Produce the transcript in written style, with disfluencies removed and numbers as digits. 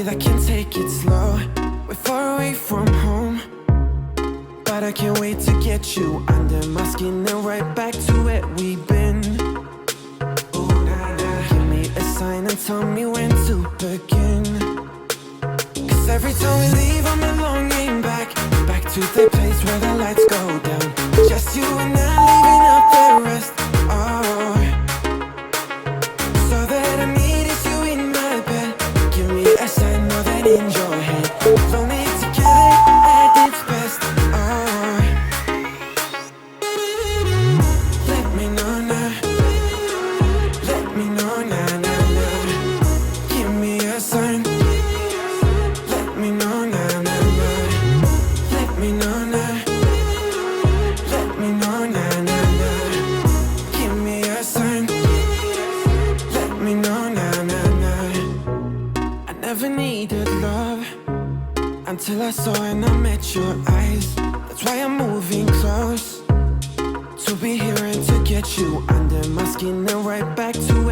breathe, I can take it slow. We're far away from home, but I can't wait to get you under my skin and right back to where we've been. Ooh, nah, nah. Give me a sign and tell me when to begin. Cause every time we leave I'm longing back to the place where the lights go down. Just you and I leaving out the rest. Oh, so that I need is you in my bed. Give me a sign, know that in your head we're only together at its best. Oh, let me know now. Let me know now, now, now. Give me a sign. Let me know now, now, now. Let me know now. Let me know now, now, now. Give me a sign. Let me know now, now, now. I never needed love until I saw and I met your eyes. That's why I'm moving close, to be here and to get you under my skin and right back to